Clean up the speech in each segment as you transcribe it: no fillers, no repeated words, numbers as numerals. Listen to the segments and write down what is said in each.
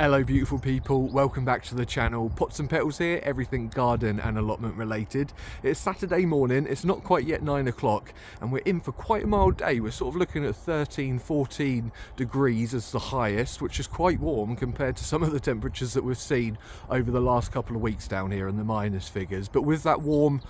Hello beautiful people, welcome back to the channel. Pots and Petals here, everything garden and allotment related. It's Saturday morning, it's not quite yet 9 o'clock and we're in for quite a mild day. We're sort of looking at 13-14 degrees as the highest, which is quite warm compared to some of the temperatures that we've seen over the last couple of weeks down here in the minus figures. But with that warm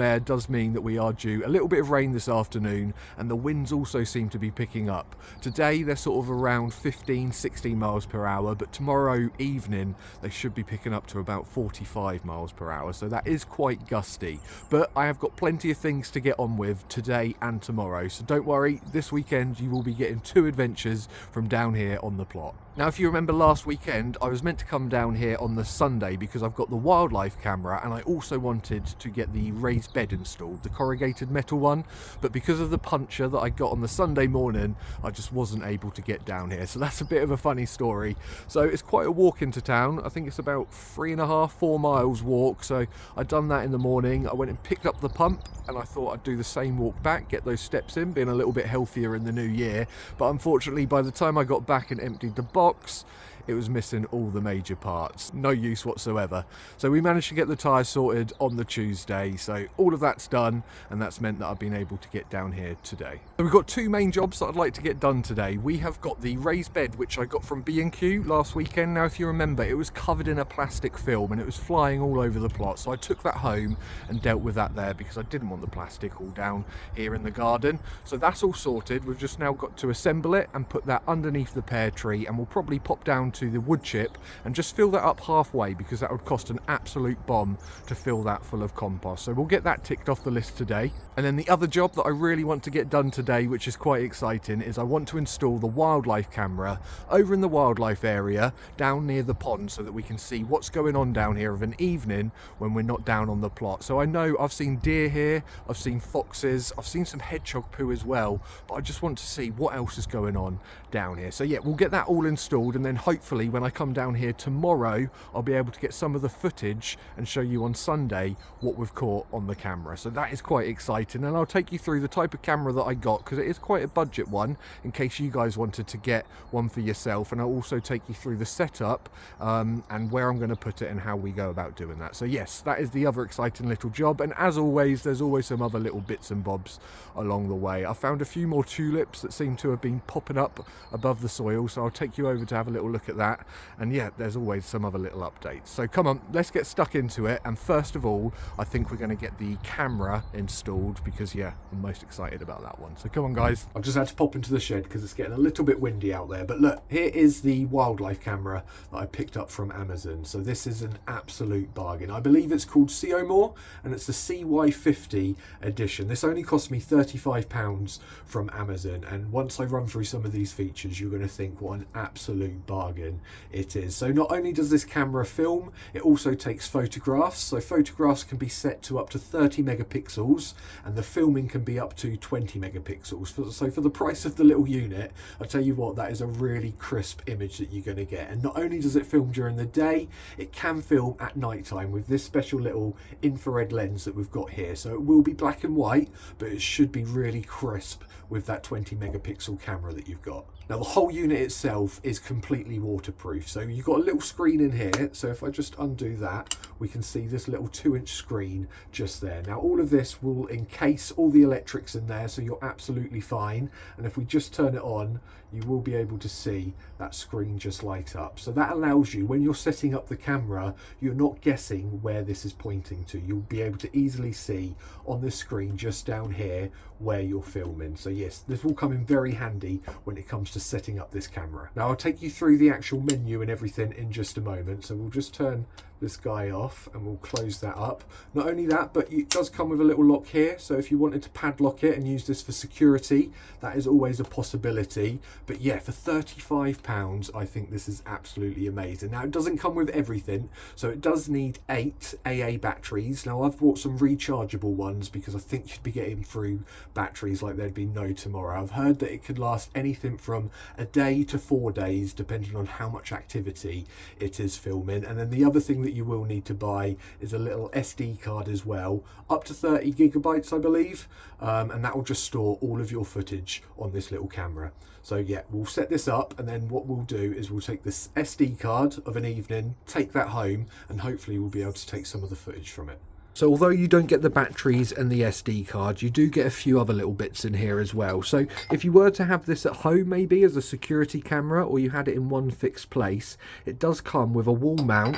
air does mean that we are due a little bit of rain this afternoon, and the winds also seem to be picking up. Today they're sort of around 15-16 miles per hour, but tomorrow evening they should be picking up to about 45 miles per hour, so that is quite gusty. But I have got plenty of things to get on with today and tomorrow, so don't worry, this weekend you will be getting 2 adventures from down here on the plot. Now if you remember last weekend I was meant to come down here on the Sunday because I've got the wildlife camera and I also wanted to get the raised bed installed, the corrugated metal one, but because of the puncture that I got on the Sunday morning I just wasn't able to get down here, so that's a bit of a funny story. So it's quite a walk into town. I think it's about 3.5-4 miles walk, so I'd done that in the morning. I went and picked up the pump and I thought I'd do the same walk back, get those steps in, being a little bit healthier in the new year. But unfortunately by the time I got back and emptied the box, it was missing all the major parts, no use whatsoever. So we managed to get the tyres sorted on the Tuesday, so all of that's done, and that's meant that I've been able to get down here today. So we've got 2 main jobs that I'd like to get done today. We have got the raised bed, which I got from B&Q last weekend. Now if you remember, it was covered in a plastic film and it was flying all over the plot, so I took that home and dealt with that there because I didn't want the plastic all down here in the garden. So that's all sorted. We've just now got to assemble it and put that underneath the pear tree, and we'll probably pop down to the wood chip and just fill that up halfway because that would cost an absolute bomb to fill that full of compost. So we'll get that ticked off the list today. And then the other job that I really want to get done today, which is quite exciting, is I want to install the wildlife camera over in the wildlife area down near the pond so that we can see what's going on down here of an evening when we're not down on the plot. So I know I've seen deer here, I've seen foxes, I've seen some hedgehog poo as well, but I just want to see what else is going on down here. So yeah, we'll get that all installed, and then hopefully when I come down here tomorrow I'll be able to get some of the footage and show you on Sunday what we've caught on the camera. So that is quite exciting, and I'll take you through the type of camera that I got because it is quite a budget one in case you guys wanted to get one for yourself, and I'll also take you through the setup and where I'm going to put it and how we go about doing that. So yes, that is the other exciting little job, and as always there's always some other little bits and bobs along the way. I found a few more tulips that seem to have been popping up above the soil, so I'll take you over to have a little look at that. And yeah, there's always some other little updates. So come on, let's get stuck into it. And first of all, I think we're going to get the camera installed because yeah, I'm most excited about that one. So come on guys. I've just had to pop into the shed because it's getting a little bit windy out there. But look, here is the wildlife camera that I picked up from Amazon. So this is an absolute bargain. I believe it's called Ceyomur and it's the CY50 edition. This only cost me £35 from Amazon. And once I run through some of these features, you're going to think what an absolute bargain it is. So not only does this camera film, it also takes photographs. So photographs can be set to up to 30 megapixels and the filming can be up to 20 megapixels. So for the price of the little unit, I'll tell you what, that is a really crisp image that you're going to get. And not only does it film during the day, it can film at night time with this special little infrared lens that we've got here. So it will be black and white, but it should be really crisp with that 20 megapixel camera that you've got. Now the whole unit itself is completely waterproof. So you've got a little screen in here. So if I just undo that, we can see this little 2-inch screen just there. Now all of this will encase all the electrics in there, so you're absolutely fine. And if we just turn it on, you will be able to see that screen just light up. So that allows you, when you're setting up the camera, you're not guessing where this is pointing to. You'll be able to easily see on the screen just down here where you're filming. So yes, this will come in very handy when it comes to setting up this camera. Now I'll take you through the actual menu and everything in just a moment. So we'll just turn this guy off and we'll close that up. Not only that, but it does come with a little lock here, so if you wanted to padlock it and use this for security, that is always a possibility. But yeah, for £35 I think this is absolutely amazing. Now it doesn't come with everything, so it does need 8 AA batteries. Now I've bought some rechargeable ones because I think you'd be getting through batteries like there'd be no tomorrow. I've heard that it could last anything from a day to 4 days depending on how much activity it is filming. And then the other thing that that you will need to buy is a little SD card as well, up to 30 gigabytes, I believe, and that will just store all of your footage on this little camera. So yeah, we'll set this up, and then what we'll do is we'll take this SD card of an evening, take that home, and hopefully we'll be able to take some of the footage from it. So although you don't get the batteries and the SD card, you do get a few other little bits in here as well. So if you were to have this at home maybe as a security camera, or you had it in one fixed place, it does come with a wall mount,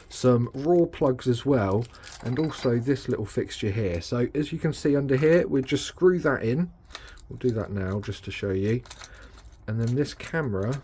some raw plugs as well, and also this little fixture here. So as you can see under here, we'll just screw that in. We'll do that now just to show you. And then this camera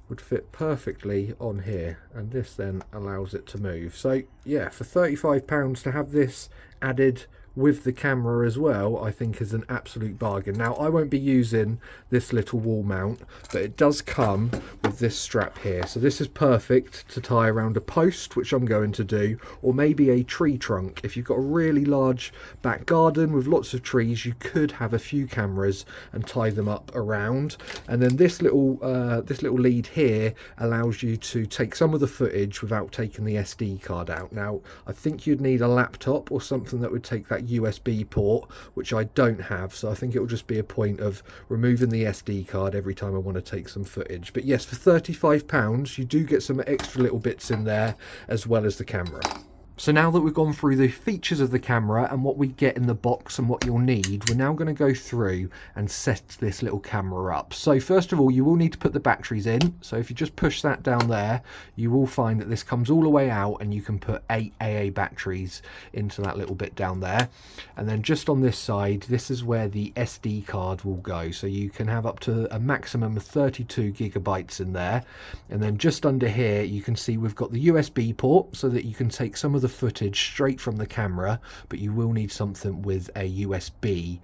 would fit perfectly on here, and this then allows it to move. So yeah, for £35 to have this added with the camera as well, I think is an absolute bargain. Now I won't be using this little wall mount, but it does come with this strap here. So this is perfect to tie around a post, which I'm going to do, or maybe a tree trunk. If you've got a really large back garden with lots of trees, you could have a few cameras and tie them up around. And then this little lead here allows you to take some of the footage without taking the SD card out. Now I think you'd need a laptop or something that would take that USB port, which I don't have, so I think it will just be a point of removing the SD card every time I want to take some footage. But yes, for £35 you do get some extra little bits in there as well as the camera. So now that we've gone through the features of the camera and what we get in the box and what you'll need, we're now going to go through and set this little camera up. So first of all, you will need to put the batteries in. So if you just push that down there, you will find that this comes all the way out, and you can put 8 AA batteries into that little bit down there. And then just on this side, this is where the SD card will go. So you can have up to a maximum of 32 gigabytes in there. And then just under here, you can see we've got the USB port so that you can take some of the footage straight from the camera, but you will need something with a USB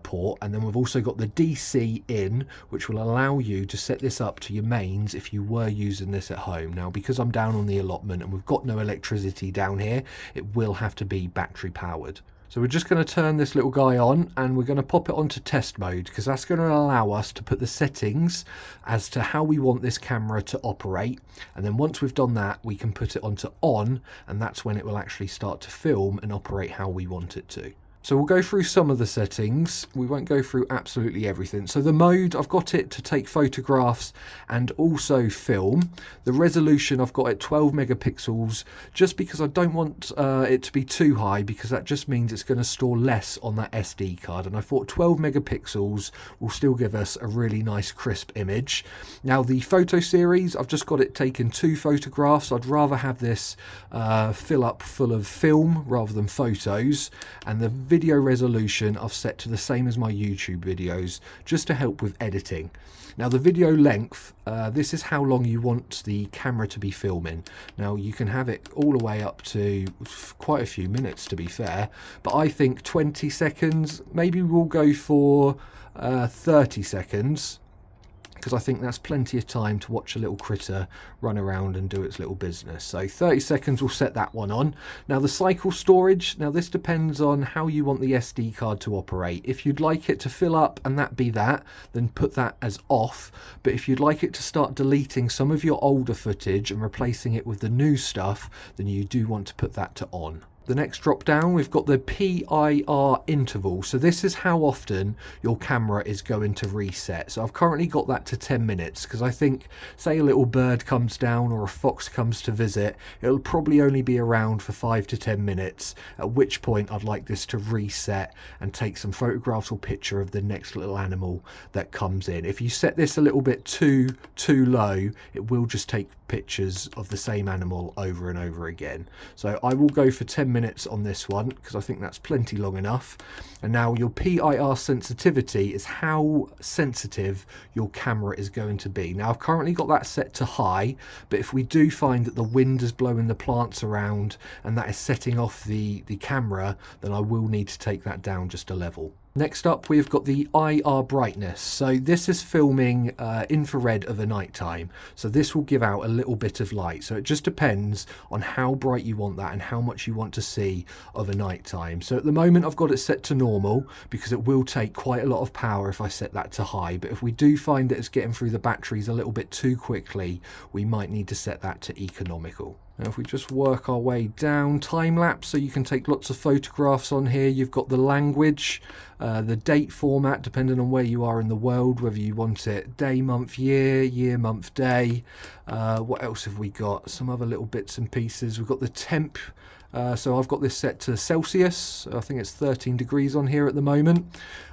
port. And then we've also got the DC in, which will allow you to set this up to your mains if you were using this at home. Now because I'm down on the allotment and we've got no electricity down here, it will have to be battery powered. So we're just going to turn this little guy on, and we're going to pop it onto test mode, because that's going to allow us to put the settings as to how we want this camera to operate. And then once we've done that, we can put it onto on, and that's when it will actually start to film and operate how we want it to. So we'll go through some of the settings. We won't go through absolutely everything. So the mode, I've got it to take photographs and also film. The resolution, I've got it 12 megapixels, just because I don't want it to be too high, because that just means it's going to store less on that SD card. And I thought 12 megapixels will still give us a really nice crisp image. Now the photo series, I've just got it taken 2 photographs. I'd rather have this fill up full of film rather than photos. And the video resolution I've set to the same as my YouTube videos, just to help with editing. Now the video length, this is how long you want the camera to be filming. Now you can have it all the way up to quite a few minutes, to be fair, but I think 20 seconds, maybe we'll go for 30 seconds. Because I think that's plenty of time to watch a little critter run around and do its little business. So 30 seconds, we'll set that one on. Now the cycle storage, now this depends on how you want the SD card to operate. If you'd like it to fill up and that be that, then put that as off. But if you'd like it to start deleting some of your older footage and replacing it with the new stuff, then you do want to put that to on. The next drop down, we've got the PIR interval. So this is how often your camera is going to reset. So I've currently got that to 10 minutes, because I think, say a little bird comes down or a fox comes to visit, it'll probably only be around for 5 to 10 minutes, at which point I'd like this to reset and take some photographs or picture of the next little animal that comes in. If you set this a little bit too low, it will just take pictures of the same animal over and over again. So I will go for 10 minutes on this one, because I think that's plenty long enough. And now your PIR sensitivity is how sensitive your camera is going to be. Now I've currently got that set to high, but if we do find that the wind is blowing the plants around and that is setting off the camera, then I will need to take that down just a level. Next up, we've got the IR brightness. So this is filming infrared of a night time. So this will give out a little bit of light. So it just depends on how bright you want that and how much you want to see of a night time. So at the moment I've got it set to normal, because it will take quite a lot of power if I set that to high. But if we do find that it's getting through the batteries a little bit too quickly, we might need to set that to economical. Now if we just work our way down, time lapse, so you can take lots of photographs on here. You've got the language, the date format depending on where you are in the world, whether you want it day, month, year, year, month, day. What else have we got? Some other little bits and pieces. We've got the temp. So I've got this set to Celsius. I think it's 13 degrees on here at the moment.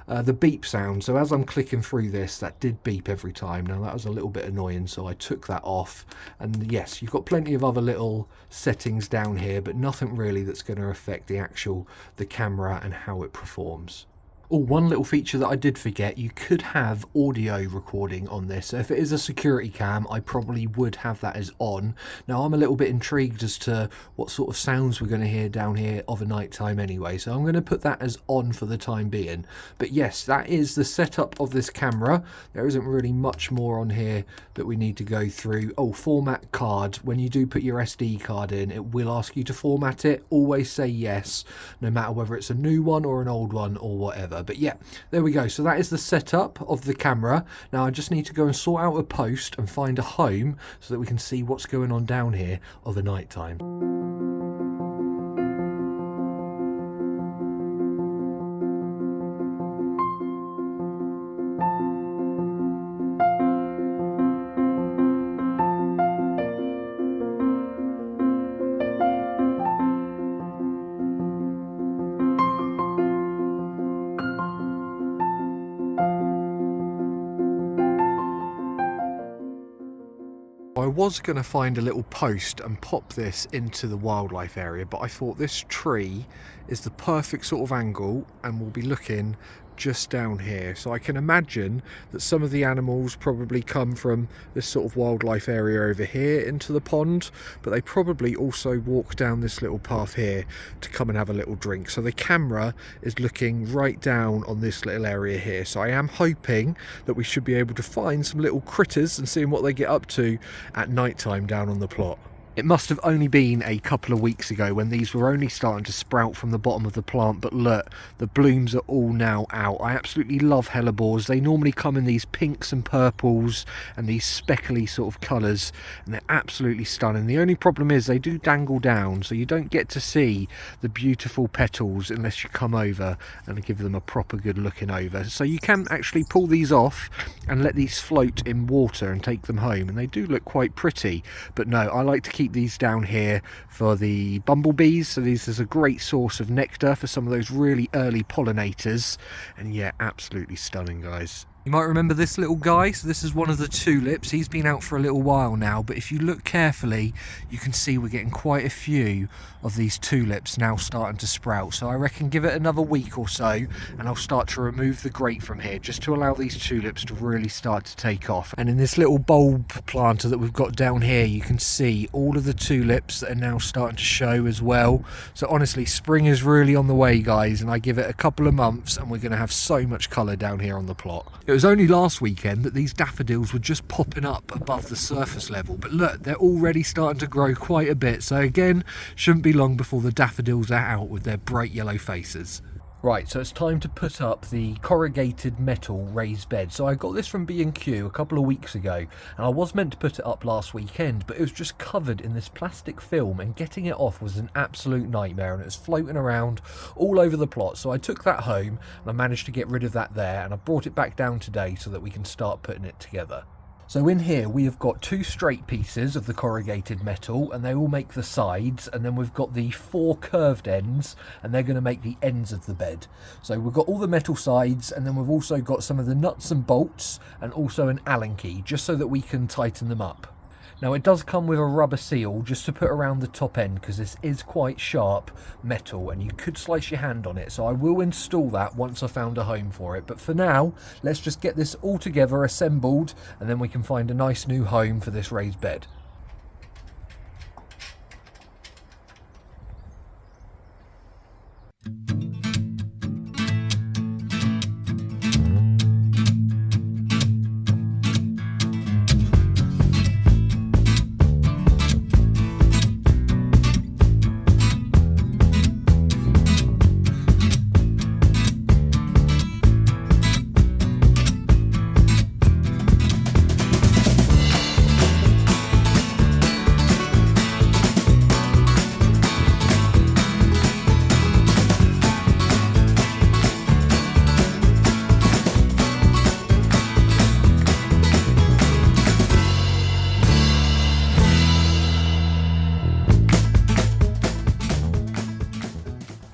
The beep sound, so as I'm clicking through this, that did beep every time. Now that was a little bit annoying, so I took that off. And yes, you've got plenty of other little settings down here, but nothing really that's going to affect the camera and how it performs. Oh, one little feature that I did forget, you could have audio recording on this. So if it is a security cam, I probably would have that as on. Now I'm a little bit intrigued as to what sort of sounds we're going to hear down here of a night time anyway. So I'm going to put that as on for the time being. But yes, that is the setup of this camera. There isn't really much more on here that we need to go through. Oh, format card. When you do put your SD card in, it will ask you to format it. Always say yes, no matter whether it's a new one or an old one or whatever. But yeah, there we go. So that is the setup of the camera. Now I just need to go and sort out a post and find a home so that we can see what's going on down here of a night time. I was going to find a little post and pop this into the wildlife area, but I thought this tree is the perfect sort of angle and we'll be looking just down here. So I can imagine that some of the animals probably come from this sort of wildlife area over here into the pond, but they probably also walk down this little path here to come and have a little drink. So the camera is looking right down on this little area here. So I am hoping that we should be able to find some little critters and seeing what they get up to at night time down on the plot. It must have only been a couple of weeks ago when these were only starting to sprout from the bottom of the plant, but look, the blooms are all now out. I absolutely love hellebores. They normally come in these pinks and purples and these speckly sort of colours, and they're absolutely stunning. The only problem is they do dangle down, so you don't get to see the beautiful petals unless you come over and give them a proper good looking over. So you can actually pull these off and let these float in water and take them home, and they do look quite pretty. But no, I like to keep these down here for the bumblebees, so this is a great source of nectar for some of those really early pollinators. And yeah, absolutely stunning, guys. You might remember this little guy. So this is one of the tulips. He's been out for a little while now, but if you look carefully, you can see we're getting quite a few of these tulips now starting to sprout. So I reckon give it another week or so and I'll start to remove the grate from here just to allow these tulips to really start to take off. And in this little bulb planter that we've got down here, you can see all of the tulips that are now starting to show as well. So honestly, spring is really on the way, guys, and I give it a couple of months and we're going to have so much colour down here on the plot. It was only last weekend that these daffodils were just popping up above the surface level, but look, they're already starting to grow quite a bit. So again, shouldn't be long before the daffodils are out with their bright yellow faces. Right, so it's time to put up the corrugated metal raised bed. So I got this from B&Q a couple of weeks ago, and I was meant to put it up last weekend, but it was just covered in this plastic film, and getting it off was an absolute nightmare, and it was floating around all over the plot. So I took that home, and I managed to get rid of that there, and I brought it back down today so that we can start putting it together. So in here we have got two straight pieces of the corrugated metal, and they all make the sides, and then we've got the four curved ends, and they're going to make the ends of the bed. So we've got all the metal sides, and then we've also got some of the nuts and bolts, and also an Allen key, just so that we can tighten them up. Now it does come with a rubber seal just to put around the top end, because this is quite sharp metal and you could slice your hand on it. So I will install that once I found a home for it. But for now, let's just get this all together, assembled, and then we can find a nice new home for this raised bed.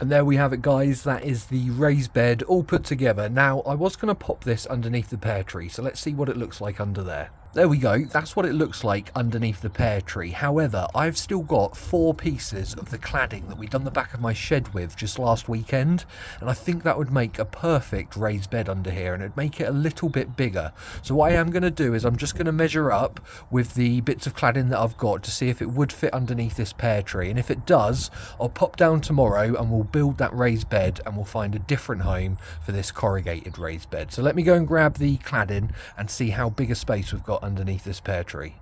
And there we have it, guys. That is the raised bed all put together. Now, I was going to pop this underneath the pear tree, so let's see what it looks like under there. There we go, that's what it looks like underneath the pear tree. However, I've still got 4 pieces of the cladding that we done the back of my shed with just last weekend, and I think that would make a perfect raised bed under here, and it'd make it a little bit bigger. So what I am going to do is I'm just going to measure up with the bits of cladding that I've got to see if it would fit underneath this pear tree, and if it does, I'll pop down tomorrow and we'll build that raised bed and we'll find a different home for this corrugated raised bed. So let me go and grab the cladding and see how big a space we've got underneath this pear tree.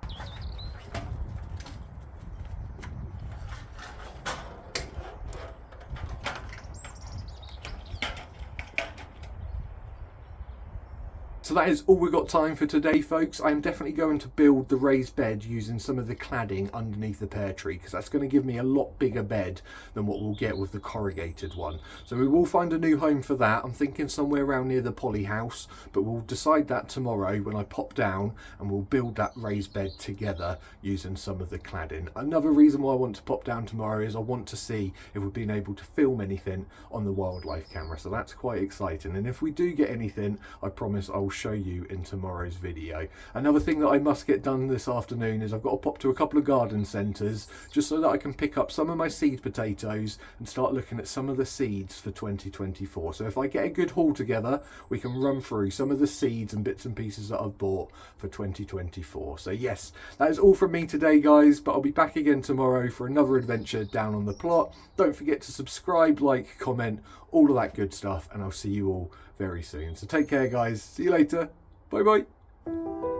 So that is all we've got time for today, folks. I'm definitely going to build the raised bed using some of the cladding underneath the pear tree, because that's going to give me a lot bigger bed than what we'll get with the corrugated one. So we will find a new home for that. I'm thinking somewhere around near the poly house, but we'll decide that tomorrow when I pop down and we'll build that raised bed together using some of the cladding. Another reason why I want to pop down tomorrow is I want to see if we've been able to film anything on the wildlife camera. So that's quite exciting. And if we do get anything, I promise I'll show you in tomorrow's video. Another thing that I must get done this afternoon is I've got to pop to a couple of garden centres just so that I can pick up some of my seed potatoes and start looking at some of the seeds for 2024. So if I get a good haul together, we can run through some of the seeds and bits and pieces that I've bought for 2024. So yes, that is all from me today, guys, but I'll be back again tomorrow for another adventure down on the plot. Don't forget to subscribe, like, comment, all of that good stuff, and I'll see you all very soon. So take care, guys. See you later. Bye bye.